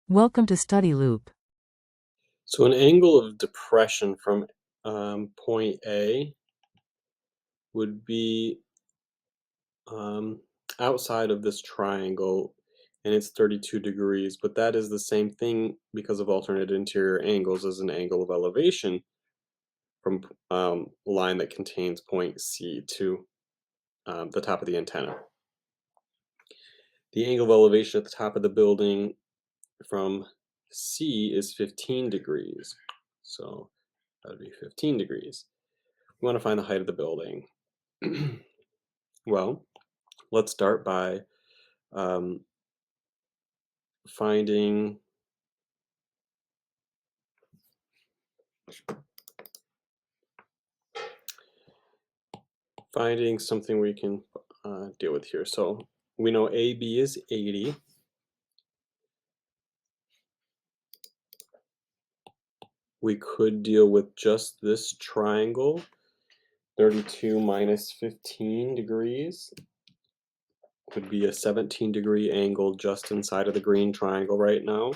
Welcome to Study Loop. So an angle of depression from point A would be um, outside of this triangle, and it's 32 degrees, but that is the same thing because of alternate interior angles as an angle of elevation from a line that contains point C to the top of the antenna. The angle of elevation at the top of the building from C is 15 degrees. So that would be 15 degrees. We want to find the height of the building. Well, let's start by um, finding finding something we can deal with here. So we know AB is 80. We could deal with just this triangle. 32 minus 15 degrees would be a 17-degree angle just inside of the green triangle right now.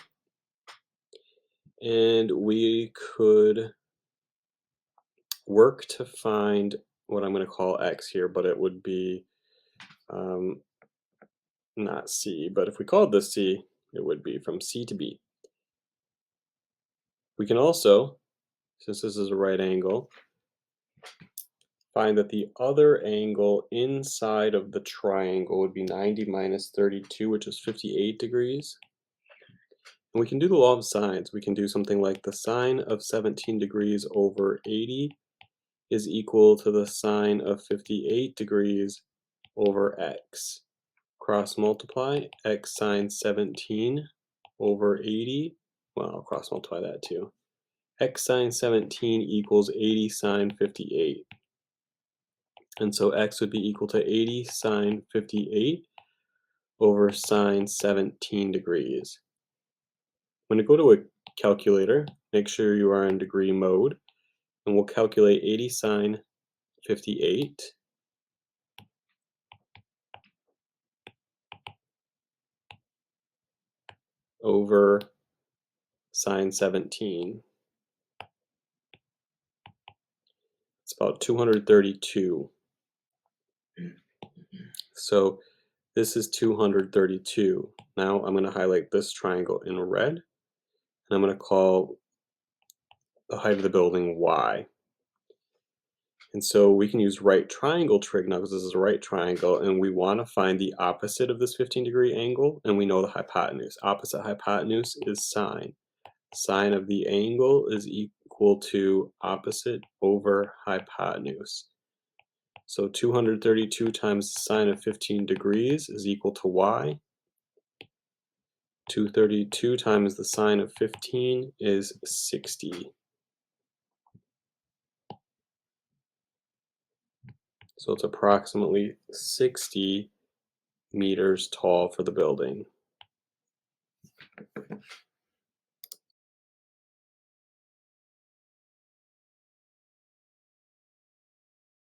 And we could work to find what I'm going to call X here, but it would be not C, but if we called this C, it would be from C to B. We can also, since this is a right angle, find that the other angle inside of the triangle would be 90 minus 32, which is 58 degrees. And we can do the law of sines. We can do something like the sine of 17 degrees over 80 is equal to the sine of 58 degrees over x. Cross multiply x sine 17 over 80. Well, I'll cross multiply that too. X sine 17 equals 80 sine 58. And so x would be equal to 80 sine 58 over sine 17 degrees. When you go to a calculator, make sure you are in degree mode, and we'll calculate 80 sine 58 over sine 17. It's about 232. So this is 232. Now I'm going to highlight this triangle in red, and I'm going to call the height of the building y. And so we can use right triangle trig now because this is a right triangle, and we want to find the opposite of this 15-degree angle, and we know the hypotenuse. Opposite hypotenuse is sine. Sine of the angle is equal to opposite over hypotenuse. So 232 times the sine of 15 degrees is equal to y. 232 times the sine of 15 is 60. So it's approximately 60 meters tall for the building.